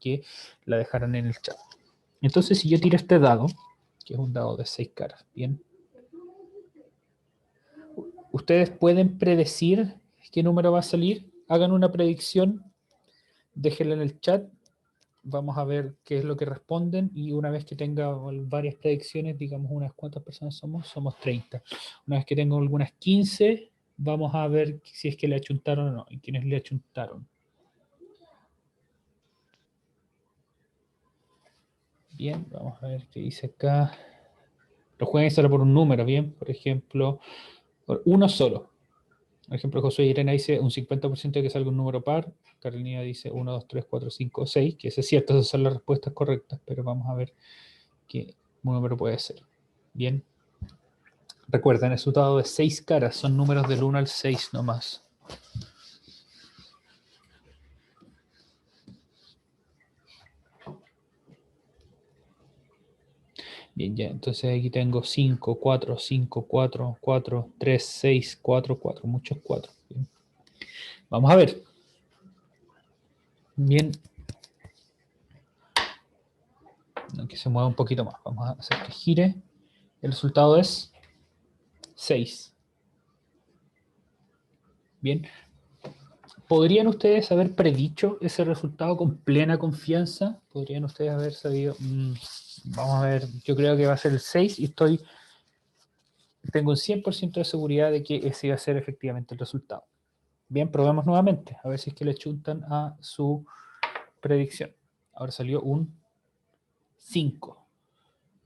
que la dejaran en el chat. Entonces, si yo tiro este dado, que es un dado de 6 caras, bien. Ustedes pueden predecir qué número va a salir. Hagan una predicción, déjenla en el chat. Vamos a ver qué es lo que responden y una vez que tenga varias predicciones, digamos unas cuantas personas somos 30. Una vez que tengo algunas 15, vamos a ver si es que le achuntaron o no y quiénes le achuntaron. Bien, vamos a ver qué dice acá. Lo jueguen solo por un número, bien. Por ejemplo, por uno solo. Por ejemplo, Josué Irena dice un 50% de que salga un número par. Carolina dice 1, 2, 3, 4, 5, 6, que eso es cierto, esas son las respuestas correctas, pero vamos a ver qué número puede ser. Bien. Recuerden, el resultado de 6 caras, son números del 1 al 6 nomás. Bien, ya, entonces aquí tengo 5, 4, 5, 4, 4, 3, 6, 4, 4, muchos 4. Bien. Vamos a ver. Bien. Que se mueva un poquito más. Vamos a hacer que gire. El resultado es 6. Bien. ¿Podrían ustedes haber predicho ese resultado con plena confianza? ¿Podrían ustedes haber sabido? Vamos a ver, yo creo que va a ser el 6 y tengo un 100% de seguridad de que ese iba a ser efectivamente el resultado. Bien, probemos nuevamente, a ver si es que le chuntan a su predicción. Ahora salió un 5.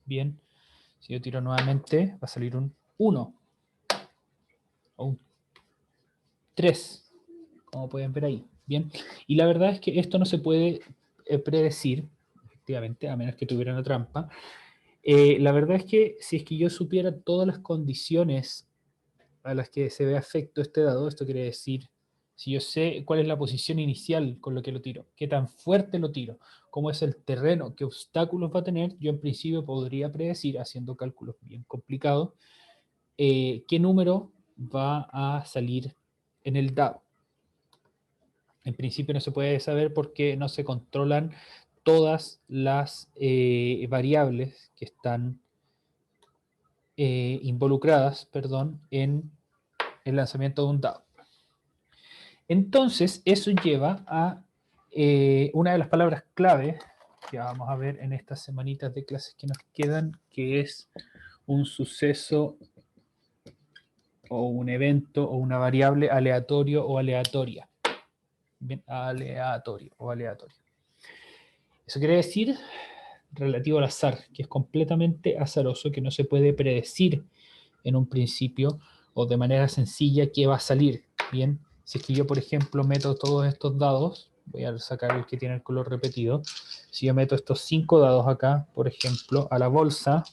Bien, si yo tiro nuevamente, va a salir un 1 o un 3. Como pueden ver ahí. Bien, y la verdad es que esto no se puede predecir, efectivamente, a menos que tuviera una trampa. La verdad es que si es que yo supiera todas las condiciones a las que se ve afecto este dado, esto quiere decir, si yo sé cuál es la posición inicial con lo que lo tiro, qué tan fuerte lo tiro, cómo es el terreno, qué obstáculos va a tener, yo en principio podría predecir, haciendo cálculos bien complicados, qué número va a salir en el dado. En principio no se puede saber porque no se controlan todas las variables que están involucradas, en el lanzamiento de un dado. Entonces, eso lleva a una de las palabras clave que vamos a ver en estas semanitas de clases que nos quedan, que es un suceso o un evento o una variable aleatorio o aleatoria. Bien, aleatorio o aleatorio. Eso quiere decir relativo al azar, que es completamente azaroso, que no se puede predecir en un principio o de manera sencilla qué va a salir. Bien, si es que yo, por ejemplo, meto todos estos dados, voy a sacar el que tiene el color repetido, si yo meto estos 5 dados acá, por ejemplo, a la bolsa,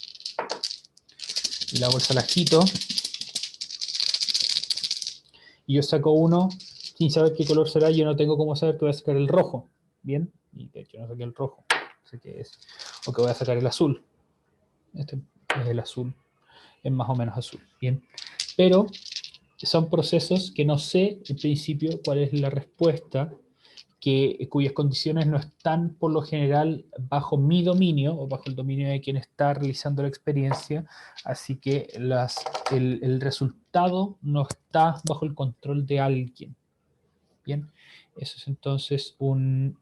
y la bolsa la agito, y yo saco uno sin saber qué color será, yo no tengo cómo saber que voy a sacar el rojo. Bien, y de hecho no saqué el rojo, no sé qué es, o que voy a sacar el azul. Este es el azul, es más o menos azul. Bien, pero son procesos que no sé en principio cuál es la respuesta, cuyas condiciones no están por lo general bajo mi dominio o bajo el dominio de quien está realizando la experiencia, así que el resultado no está bajo el control de alguien. Bien, eso es entonces un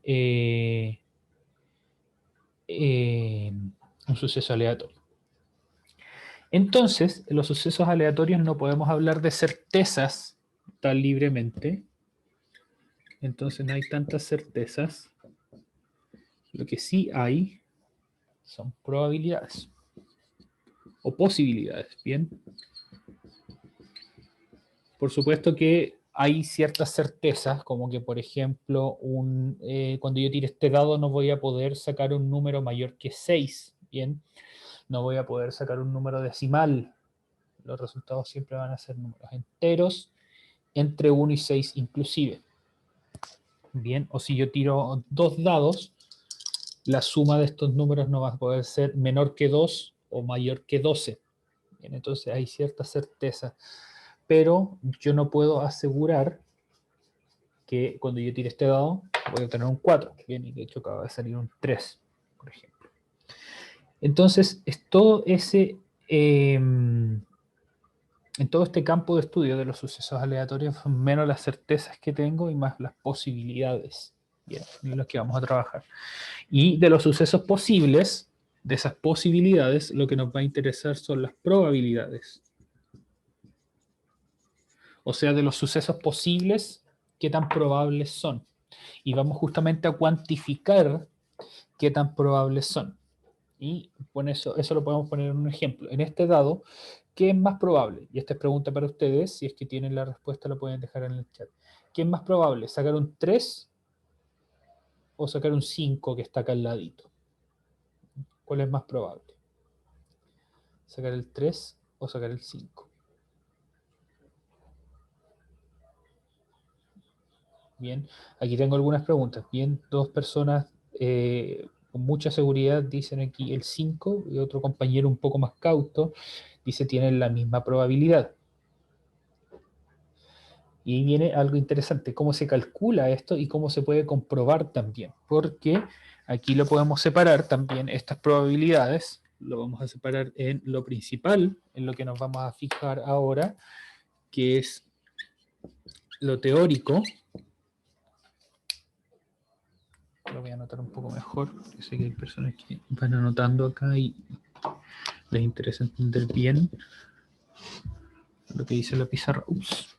suceso aleatorio. Entonces, en los sucesos aleatorios no podemos hablar de certezas tan libremente. Entonces no hay tantas certezas. Lo que sí hay son probabilidades o posibilidades, ¿bien? Por supuesto que hay ciertas certezas, como que por ejemplo, cuando yo tire este dado no voy a poder sacar un número mayor que 6, ¿bien? No voy a poder sacar un número decimal. Los resultados siempre van a ser números enteros, entre 1 y 6 inclusive. Bien, o si yo tiro 2 dados, la suma de estos números no va a poder ser menor que 2 o mayor que 12. Bien, entonces hay cierta certeza, pero yo no puedo asegurar que cuando yo tire este dado voy a tener un 4, bien, y de hecho acaba de salir un 3, por ejemplo. Entonces, es todo ese, en todo este campo de estudio de los sucesos aleatorios, son menos las certezas que tengo y más las posibilidades, bien, en los que vamos a trabajar. Y de los sucesos posibles, de esas posibilidades, lo que nos va a interesar son las probabilidades. O sea, de los sucesos posibles, qué tan probables son. Y vamos justamente a cuantificar qué tan probables son. Y con eso lo podemos poner en un ejemplo. En este dado, ¿qué es más probable? Y esta es pregunta para ustedes. Si es que tienen la respuesta, lo pueden dejar en el chat. ¿Qué es más probable? ¿Sacar un 3 o sacar un 5 que está acá al ladito? ¿Cuál es más probable? ¿Sacar el 3 o sacar el 5? Bien, aquí tengo algunas preguntas. Bien, dos personas con mucha seguridad dicen aquí el 5 y otro compañero un poco más cauto dice tienen la misma probabilidad. Y ahí viene algo interesante, cómo se calcula esto y cómo se puede comprobar también, porque aquí lo podemos separar también, estas probabilidades, lo vamos a separar en lo principal, en lo que nos vamos a fijar ahora, que es lo teórico. Lo voy a anotar un poco mejor, porque sé que hay personas que van anotando acá y les interesa entender bien lo que dice la pizarra. Ups.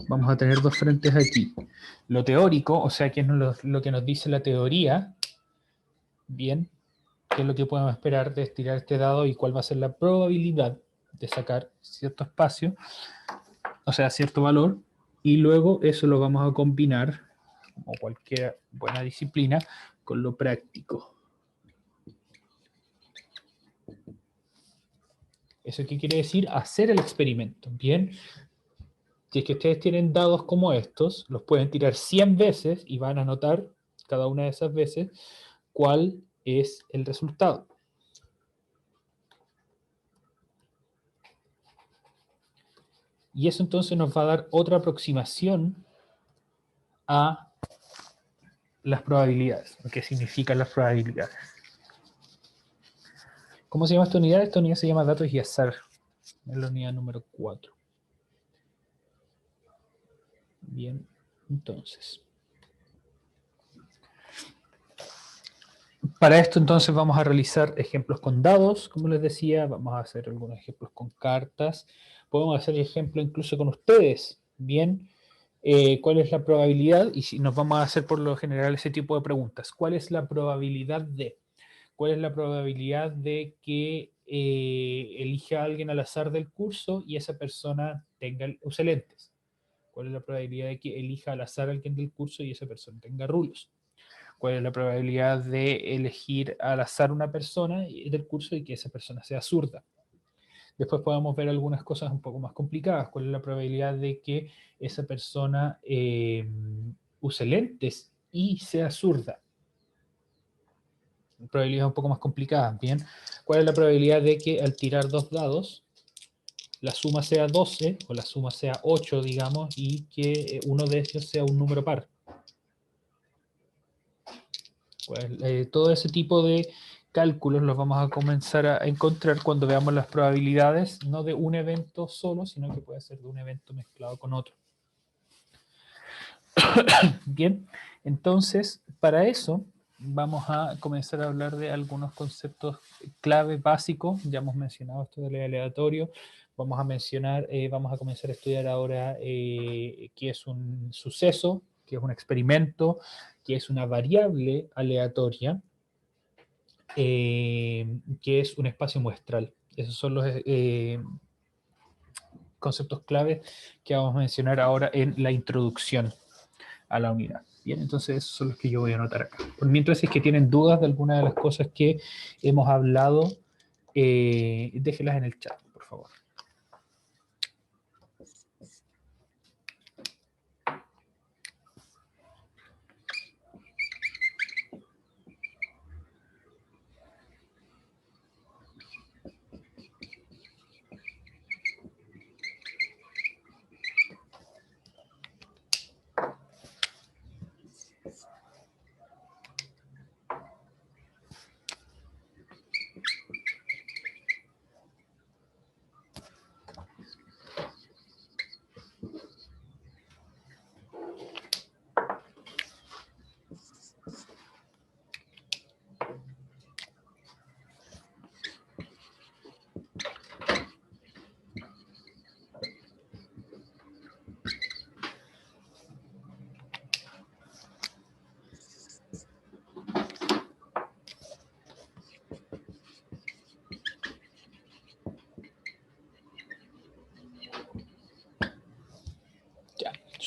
Vamos a tener dos frentes aquí. Lo teórico, o sea, que es lo que nos dice la teoría, bien, qué es lo que podemos esperar de estirar este dado y cuál va a ser la probabilidad de sacar cierto espacio, o sea, cierto valor, y luego eso lo vamos a combinar, como cualquier buena disciplina, con lo práctico. ¿Eso qué quiere decir? Hacer el experimento, ¿bien? Si es que ustedes tienen dados como estos, los pueden tirar 100 veces y van a notar cada una de esas veces cuál es el resultado. Y eso entonces nos va a dar otra aproximación a las probabilidades, lo que significan las probabilidades. ¿Cómo se llama esta unidad? Esta unidad se llama datos y azar. Es la unidad número 4. Bien, entonces. Para esto entonces vamos a realizar ejemplos con dados, como les decía, vamos a hacer algunos ejemplos con cartas, podemos hacer ejemplos incluso con ustedes, bien, ¿cuál es la probabilidad? Y si nos vamos a hacer por lo general ese tipo de preguntas, ¿cuál es la probabilidad de? ¿Cuál es la probabilidad de que elija a alguien al azar del curso y esa persona use lentes? ¿Cuál es la probabilidad de que elija al azar a alguien del curso y esa persona tenga rulos? ¿Cuál es la probabilidad de elegir al azar una persona del curso y que esa persona sea zurda? Después podemos ver algunas cosas un poco más complicadas. ¿Cuál es la probabilidad de que esa persona use lentes y sea zurda? Probabilidades un poco más complicadas, ¿bien? ¿Cuál es la probabilidad de que al tirar dos dados la suma sea 12 o la suma sea 8, digamos, y que uno de ellos sea un número par? Pues, todo ese tipo de cálculos los vamos a comenzar a encontrar cuando veamos las probabilidades, no de un evento solo, sino que puede ser de un evento mezclado con otro. Bien, entonces, para eso vamos a comenzar a hablar de algunos conceptos clave básicos. Ya hemos mencionado esto del aleatorio. Vamos a comenzar a estudiar ahora qué es un suceso, qué es un experimento, qué es una variable aleatoria, que es un espacio muestral. Esos son los conceptos clave que vamos a mencionar ahora en la introducción a la unidad. Bien, entonces esos son los que yo voy a anotar acá. Por mientras, si es que tienen dudas de alguna de las cosas que hemos hablado, déjenlas en el chat, por favor.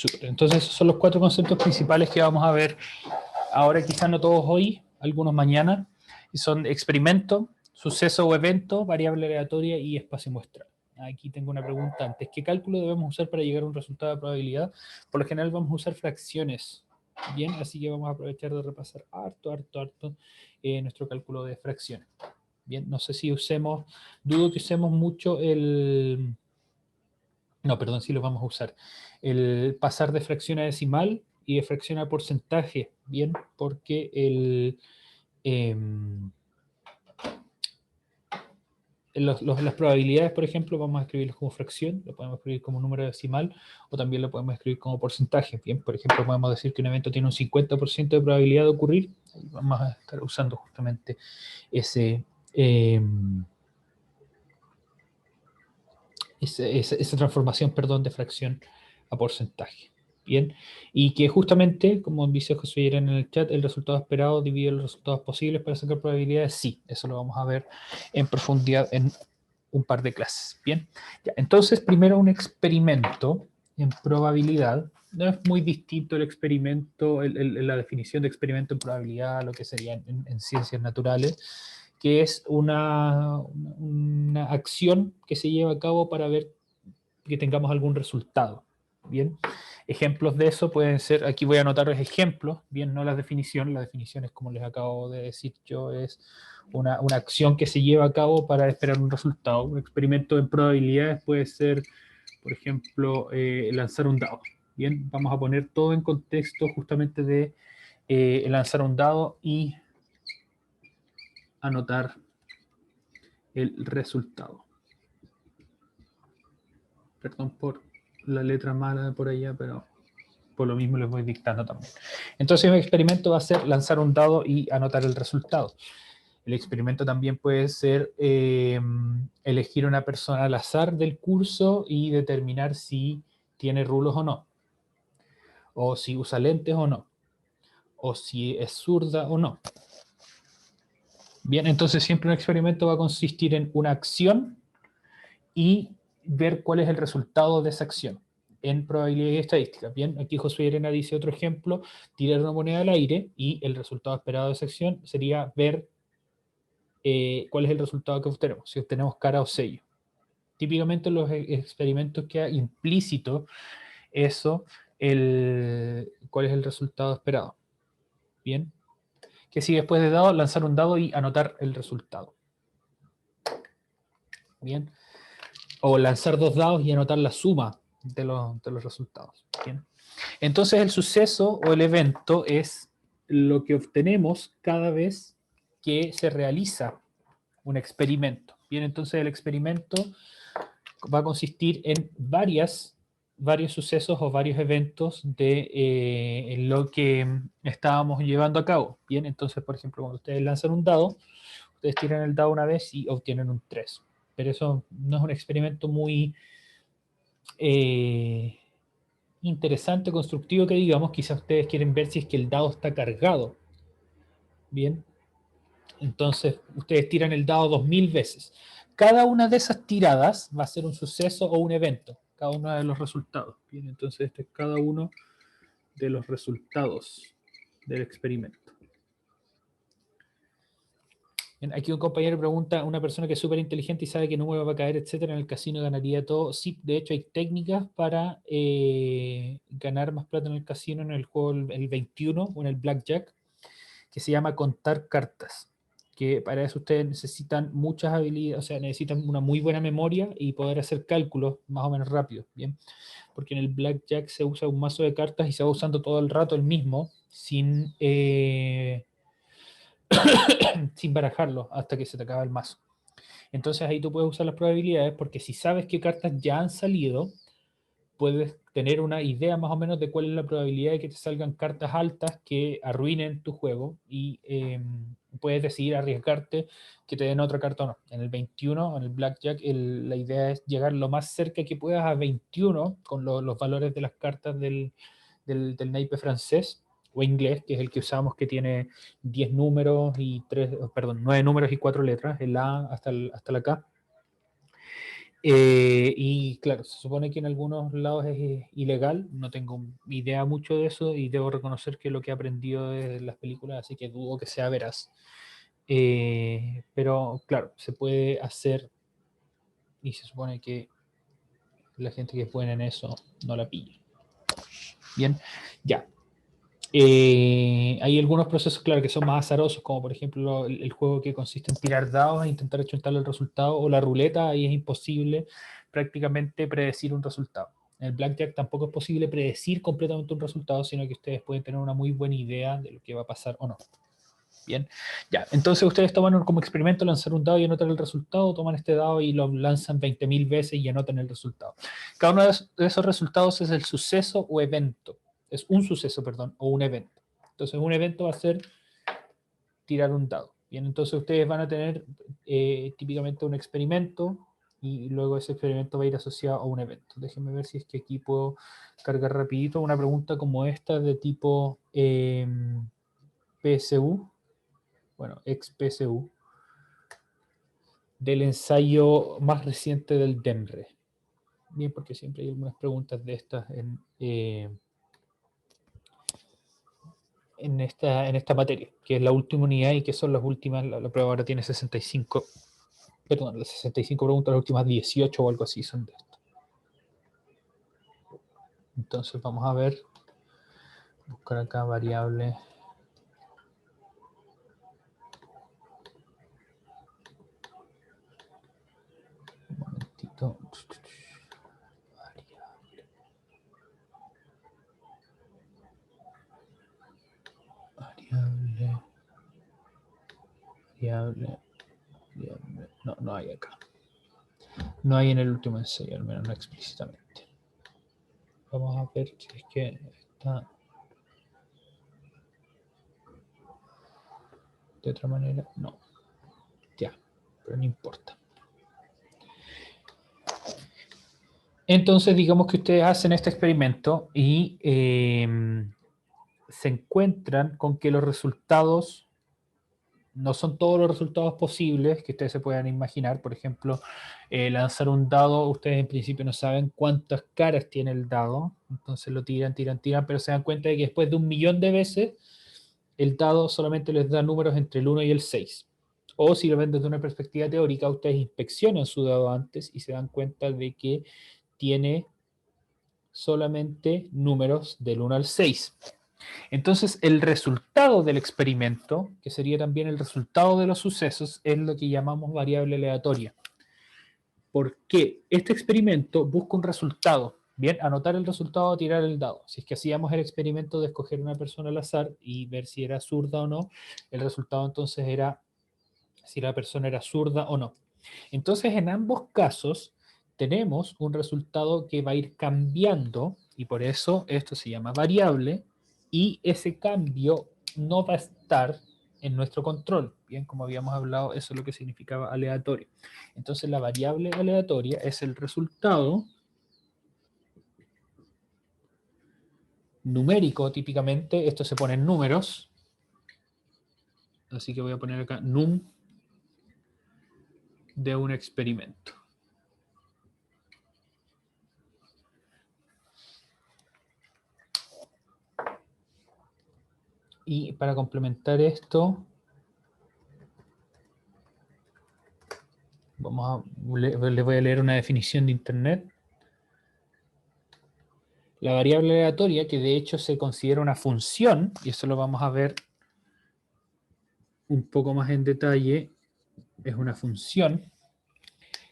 Súper. Entonces, esos son los 4 conceptos principales que vamos a ver ahora, quizás no todos hoy, algunos mañana, y son experimento, suceso o evento, variable aleatoria y espacio muestral. Aquí tengo una pregunta antes. ¿Qué cálculo debemos usar para llegar a un resultado de probabilidad? Por lo general vamos a usar fracciones. Bien, así que vamos a aprovechar de repasar harto nuestro cálculo de fracciones. Bien, no sé si usemos, dudo que usemos mucho el... No, perdón, sí lo vamos a usar. El pasar de fracción a decimal y de fracción a porcentaje, bien, porque las probabilidades, por ejemplo, vamos a escribirlos como fracción, lo podemos escribir como número decimal, o también lo podemos escribir como porcentaje. Bien, por ejemplo, podemos decir que un evento tiene un 50% de probabilidad de ocurrir, y vamos a estar usando justamente esa transformación, perdón, de fracción a porcentaje. Bien, y que justamente, como dice José Ayer en el chat, el resultado esperado divide los resultados posibles para sacar probabilidades. Sí, eso lo vamos a ver en profundidad en un par de clases. Bien, ya, entonces primero un experimento en probabilidad. No es muy distinto el experimento, la definición de experimento en probabilidad a lo que sería en ciencias naturales, que es una acción que se lleva a cabo para ver que tengamos algún resultado. Bien, ejemplos de eso pueden ser, aquí voy a anotar los ejemplos, bien, no la definición es como les acabo de decir yo, es una acción que se lleva a cabo para esperar un resultado. Un experimento en probabilidades puede ser, por ejemplo, lanzar un dado. Bien, vamos a poner todo en contexto justamente de lanzar un dado y anotar el resultado. Perdón por la letra mala por allá, pero por lo mismo les voy dictando también. Entonces mi experimento va a ser lanzar un dado y anotar el resultado. El experimento también puede ser elegir una persona al azar del curso y determinar si tiene rulos o no, o si usa lentes o no, o si es zurda o no. Bien, entonces siempre un experimento va a consistir en una acción y ver cuál es el resultado de esa acción en probabilidad y estadística. Bien, aquí Josué Arena dice otro ejemplo, tirar una moneda al aire y el resultado esperado de esa acción sería ver cuál es el resultado que obtenemos, si obtenemos cara o sello. Típicamente en los experimentos queda implícito eso, cuál es el resultado esperado. Bien, que si después de dado, lanzar un dado y anotar el resultado. Bien, o lanzar 2 dados y anotar la suma de los resultados. Bien. Entonces el suceso o el evento es lo que obtenemos cada vez que se realiza un experimento. Bien, entonces el experimento va a consistir en varios sucesos o varios eventos de lo que estábamos llevando a cabo. Bien, entonces, por ejemplo, cuando ustedes lanzan un dado, ustedes tiran el dado una vez y obtienen un 3. Pero eso no es un experimento muy interesante, constructivo, que digamos. Quizás ustedes quieren ver si es que el dado está cargado. Bien, entonces ustedes tiran el dado 2000 veces. Cada una de esas tiradas va a ser un suceso o un evento, cada uno de los resultados. Bien, entonces este es cada uno de los resultados del experimento. Bien, aquí un compañero pregunta, una persona que es súper inteligente y sabe que número va a caer, etcétera, en el casino ganaría todo. Sí, de hecho hay técnicas para ganar más plata en el casino, en el juego el 21 o en el blackjack, que se llama contar cartas, que para eso ustedes necesitan muchas habilidades, o sea, necesitan una muy buena memoria y poder hacer cálculos más o menos rápidos, ¿bien? Porque en el blackjack se usa un mazo de cartas y se va usando todo el rato el mismo, sin barajarlo hasta que se te acaba el mazo. Entonces ahí tú puedes usar las probabilidades, porque si sabes qué cartas ya han salido, puedes tener una idea más o menos de cuál es la probabilidad de que te salgan cartas altas que arruinen tu juego y puedes decidir arriesgarte que te den otra carta o no. En el 21, en el Blackjack, la idea es llegar lo más cerca que puedas a 21 con los valores de las cartas del naipe francés o inglés, que es el que usamos, que tiene 10 números y 9 números y 4 letras, el A hasta la K. Y claro, se supone que en algunos lados es ilegal, no tengo idea mucho de eso y debo reconocer que lo que he aprendido de las películas, así que dudo que sea veraz. Pero claro, se puede hacer y se supone que la gente que es buena en eso no la pilla. Bien, ya. Hay algunos procesos, claro, que son más azarosos, como por ejemplo el juego que consiste en tirar dados e intentar achuntarle el resultado, o la ruleta, ahí es imposible prácticamente predecir un resultado. En el Blackjack tampoco es posible predecir completamente un resultado, sino que ustedes pueden tener una muy buena idea de lo que va a pasar o no. Bien, ya. Entonces ustedes toman como experimento lanzar un dado y anotar el resultado, toman este dado y lo lanzan 20.000 veces y anotan el resultado. Cada uno de esos resultados es el suceso o evento. Es un suceso, perdón, o un evento. Entonces un evento va a ser tirar un dado. Bien, entonces ustedes van a tener típicamente un experimento y luego ese experimento va a ir asociado a un evento. Déjenme ver si es que aquí puedo cargar rapidito una pregunta como esta de tipo PSU. Bueno, ex-PSU, del ensayo más reciente del DEMRE. Bien, porque siempre hay algunas preguntas de estas en esta materia, que es la última unidad y que son las últimas, la prueba ahora tiene 65, perdón, las 65 preguntas, las últimas 18 o algo así son de esto. Entonces vamos a ver, buscar acá variable. Un momentito. Variable. No, no hay acá. No hay en el último ensayo, al menos no explícitamente. Vamos a ver si es que está de otra manera. No. Ya, pero no importa. Entonces, digamos que ustedes hacen este experimento y se encuentran con que los resultados no son todos los resultados posibles que ustedes se puedan imaginar. Por ejemplo, lanzar un dado, ustedes en principio no saben cuántas caras tiene el dado, entonces lo tiran, pero se dan cuenta de que después de 1.000.000 de veces, el dado solamente les da números entre el 1 y el 6. O si lo ven desde una perspectiva teórica, ustedes inspeccionan su dado antes y se dan cuenta de que tiene solamente números del 1 al 6. Entonces, el resultado del experimento, que sería también el resultado de los sucesos, es lo que llamamos variable aleatoria. Porque este experimento busca un resultado. Bien, anotar el resultado, tirar el dado. Si es que hacíamos el experimento de escoger una persona al azar y ver si era zurda o no, el resultado entonces era si la persona era zurda o no. Entonces, en ambos casos, tenemos un resultado que va a ir cambiando y por eso esto se llama variable y ese cambio no va a estar en nuestro control. Bien, como habíamos hablado, eso es lo que significaba aleatorio. Entonces, la variable aleatoria es el resultado numérico, típicamente. Esto se pone en números. Así que voy a poner acá num de un experimento. Y para complementar esto, les voy a leer una definición de internet. La variable aleatoria, que de hecho se considera una función, y eso lo vamos a ver un poco más en detalle, es una función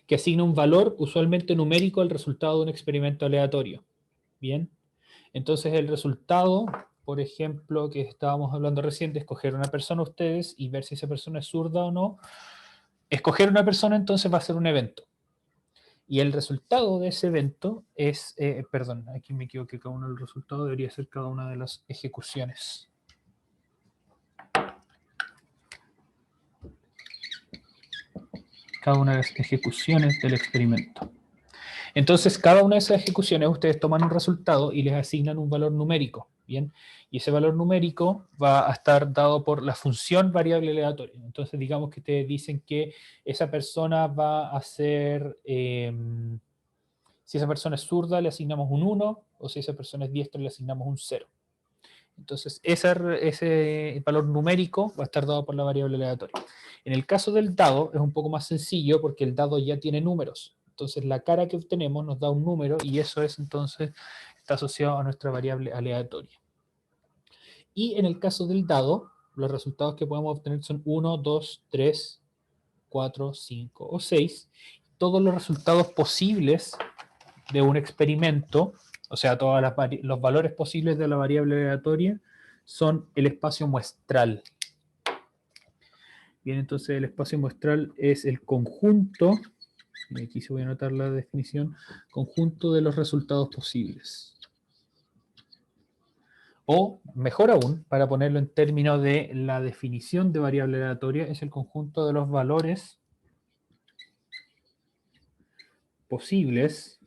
que asigna un valor usualmente numérico al resultado de un experimento aleatorio. Bien, entonces el resultado, por ejemplo, que estábamos hablando recién, de escoger una persona ustedes y ver si esa persona es zurda o no, escoger una persona entonces va a ser un evento. Y el resultado de ese evento es, perdón, aquí me equivoqué, cada uno del resultado debería ser cada una de las ejecuciones. Cada una de las ejecuciones del experimento. Entonces, cada una de esas ejecuciones ustedes toman un resultado y les asignan un valor numérico. Bien, y ese valor numérico va a estar dado por la función variable aleatoria. Entonces, digamos que te dicen que esa persona va a ser, si esa persona es zurda, le asignamos un 1, o si esa persona es diestra, le asignamos un 0. Entonces, ese valor numérico va a estar dado por la variable aleatoria. En el caso del dado, es un poco más sencillo porque el dado ya tiene números. Entonces, la cara que obtenemos nos da un número y eso es entonces, está asociado a nuestra variable aleatoria. Y en el caso del dado, los resultados que podemos obtener son 1, 2, 3, 4, 5 o 6. Todos los resultados posibles de un experimento, o sea, todos los valores posibles de la variable aleatoria, son el espacio muestral. Bien, entonces el espacio muestral es el conjunto, y aquí se voy a anotar la definición, conjunto de los resultados posibles. O, mejor aún, para ponerlo en términos de la definición de variable aleatoria, es el conjunto de los valores posibles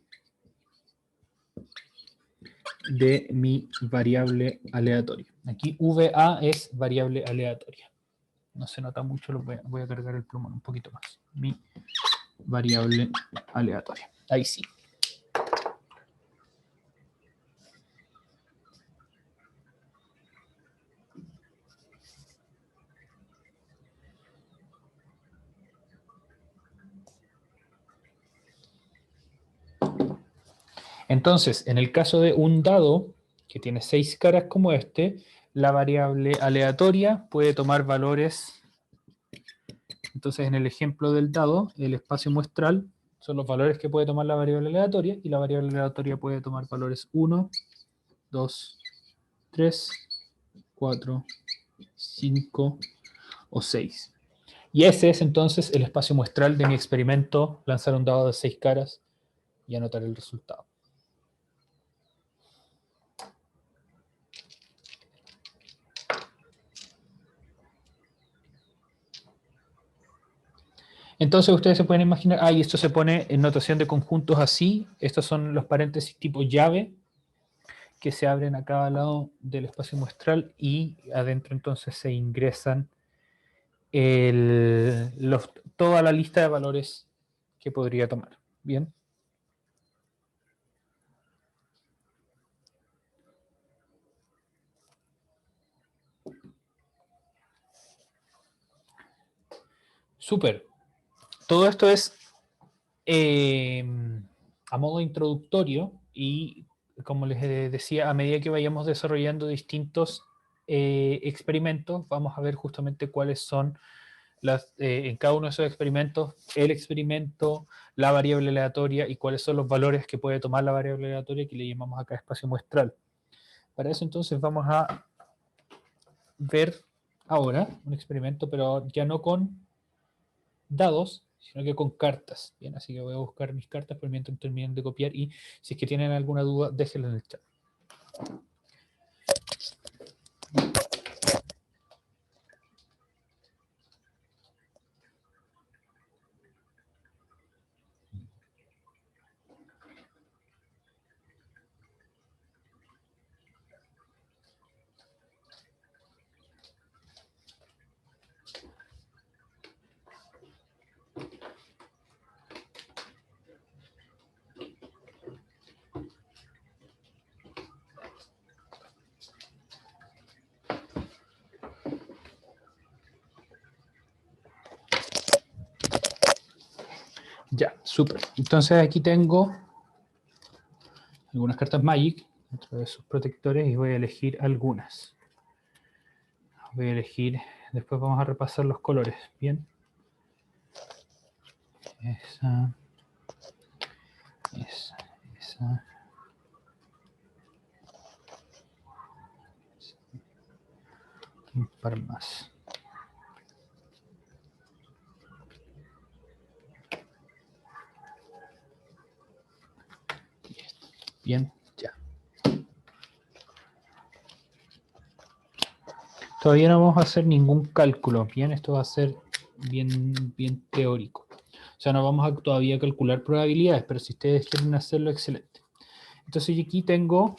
de mi variable aleatoria. Aquí VA es variable aleatoria. No se nota mucho, voy a cargar el plumón un poquito más. Mi variable aleatoria. Ahí sí. Entonces, en el caso de un dado que tiene 6 caras como este, la variable aleatoria puede tomar valores. Entonces, en el ejemplo del dado, el espacio muestral son los valores que puede tomar la variable aleatoria, y la variable aleatoria puede tomar valores 1, 2, 3, 4, 5 o 6. Y ese es entonces el espacio muestral de mi experimento, lanzar un dado de 6 caras y anotar el resultado. Entonces ustedes se pueden imaginar, y esto se pone en notación de conjuntos así, estos son los paréntesis tipo llave, que se abren a cada lado del espacio muestral y adentro entonces se ingresan toda la lista de valores que podría tomar. Bien. Súper. Todo esto es a modo introductorio y, como les decía, a medida que vayamos desarrollando distintos experimentos, vamos a ver justamente cuáles son en cada uno de esos experimentos, el experimento, la variable aleatoria y cuáles son los valores que puede tomar la variable aleatoria, que le llamamos acá espacio muestral. Para eso entonces vamos a ver ahora un experimento, pero ya no con dados, sino que con cartas. Bien, así que voy a buscar mis cartas por mientras terminen de copiar, y si es que tienen alguna duda, déjenla en el chat. Ya, súper. Entonces aquí tengo algunas cartas Magic dentro de sus protectores y voy a elegir algunas. Voy a elegir, después vamos a repasar los colores. Bien. Esa. Un par más. Bien, ya. Todavía no vamos a hacer ningún cálculo. Bien, esto va a ser bien teórico. O sea, no vamos a todavía calcular probabilidades, pero si ustedes quieren hacerlo, excelente. Entonces aquí tengo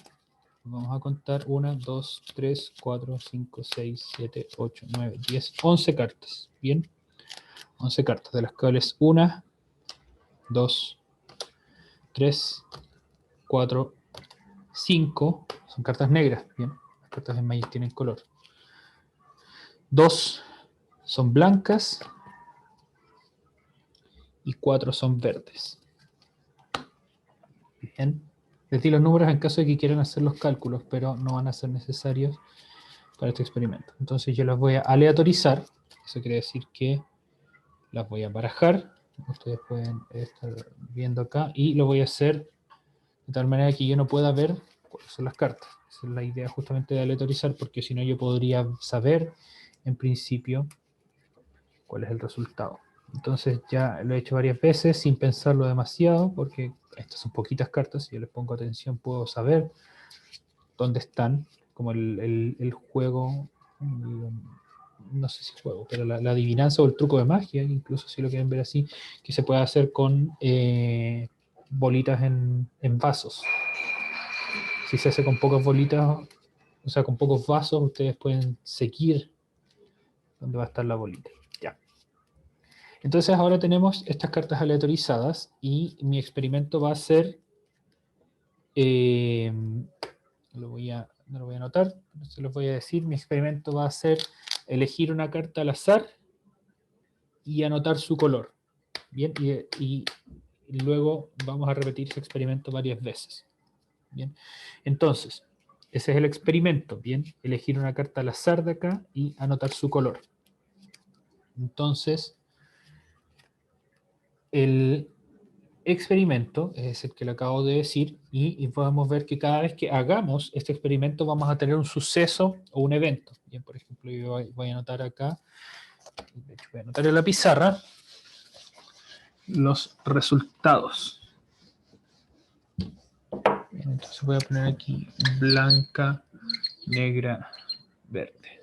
Vamos a contar 1, 2, 3, 4, 5, 6, 7, 8, 9, 10, 11 cartas. Bien, 11 cartas, de las cuales 1, 2, 3, 4, 5 son cartas negras. Bien, las cartas de Magic tienen color. 2 son blancas y 4 son verdes. Bien, les di los números en caso de que quieran hacer los cálculos, pero no van a ser necesarios para este experimento. Entonces yo las voy a aleatorizar. Eso quiere decir que las voy a barajar. Ustedes pueden estar viendo acá. Y lo voy a hacer de tal manera que yo no pueda ver cuáles son las cartas. Esa es la idea justamente de aleatorizar, porque si no yo podría saber en principio cuál es el resultado. Entonces ya lo he hecho varias veces sin pensarlo demasiado, porque estas son poquitas cartas. Si yo les pongo atención puedo saber dónde están, como el juego, no sé si juego, pero la adivinanza o el truco de magia, incluso si lo quieren ver así, que se puede hacer con bolitas en vasos. Si se hace con pocas bolitas, o sea, con pocos vasos, ustedes pueden seguir dónde va a estar la bolita. Ya. Entonces ahora tenemos estas cartas aleatorizadas y mi experimento va a ser, no lo voy a anotar, pero se los voy a decir, mi experimento va a ser elegir una carta al azar y anotar su color. Bien, y luego vamos a repetir ese experimento varias veces. Bien, entonces, ese es el experimento. Bien, elegir una carta al azar de acá y anotar su color. Entonces, el experimento es el que le acabo de decir y podemos ver que cada vez que hagamos este experimento vamos a tener un suceso o un evento. Bien, por ejemplo, yo voy a anotar acá, de hecho voy a anotar en la pizarra los resultados. Bien, entonces voy a poner aquí blanca, negra, verde.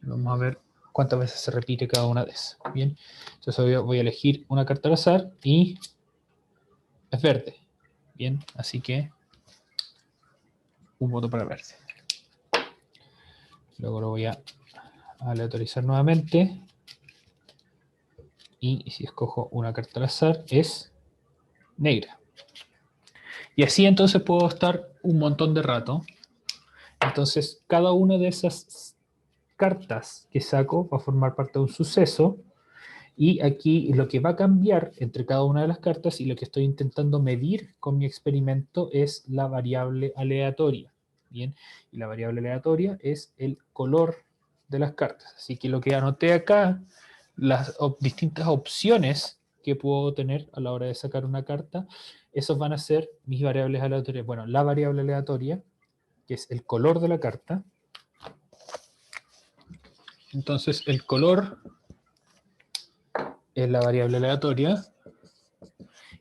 Vamos a ver cuántas veces se repite cada una de esas. Bien, entonces voy a elegir una carta al azar y es verde. Bien, así que un voto para verde. Luego lo voy a aleatorizar nuevamente. Y si escojo una carta al azar es negra. Y así entonces puedo estar un montón de rato. Entonces cada una de esas cartas que saco va a formar parte de un suceso. Y aquí lo que va a cambiar entre cada una de las cartas y lo que estoy intentando medir con mi experimento es la variable aleatoria. Bien, y la variable aleatoria es el color de las cartas. Así que lo que anoté acá, las distintas opciones que puedo tener a la hora de sacar una carta, esos van a ser mis variables aleatorias. Bueno, la variable aleatoria, que es el color de la carta. Entonces, el color es la variable aleatoria.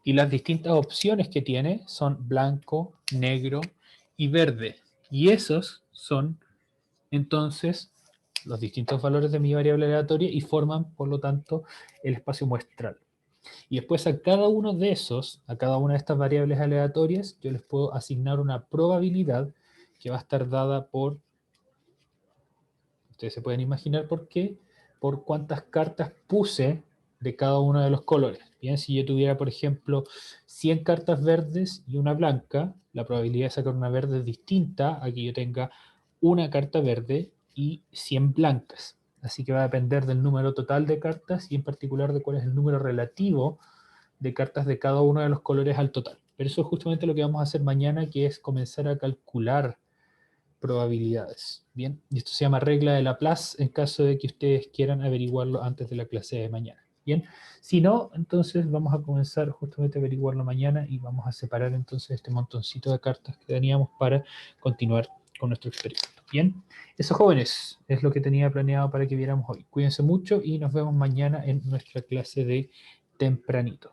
Y las distintas opciones que tiene son blanco, negro y verde. Y esos son entonces los distintos valores de mi variable aleatoria y forman, por lo tanto, el espacio muestral. Y después a cada uno de esos, a cada una de estas variables aleatorias, yo les puedo asignar una probabilidad que va a estar dada por, ustedes se pueden imaginar por qué, por cuántas cartas puse de cada uno de los colores. Bien, si yo tuviera, por ejemplo, 100 cartas verdes y una blanca, la probabilidad de sacar una verde es distinta a que yo tenga una carta verde y 100 blancas. Así que va a depender del número total de cartas y en particular de cuál es el número relativo de cartas de cada uno de los colores al total. Pero eso es justamente lo que vamos a hacer mañana, que es comenzar a calcular probabilidades. Bien, y esto se llama regla de Laplace en caso de que ustedes quieran averiguarlo antes de la clase de mañana. Bien, si no, entonces vamos a comenzar justamente a averiguarlo mañana y vamos a separar entonces este montoncito de cartas que teníamos para continuar con nuestro experimento. Bien, eso jóvenes es lo que tenía planeado para que viéramos hoy. Cuídense mucho y nos vemos mañana en nuestra clase de tempranito.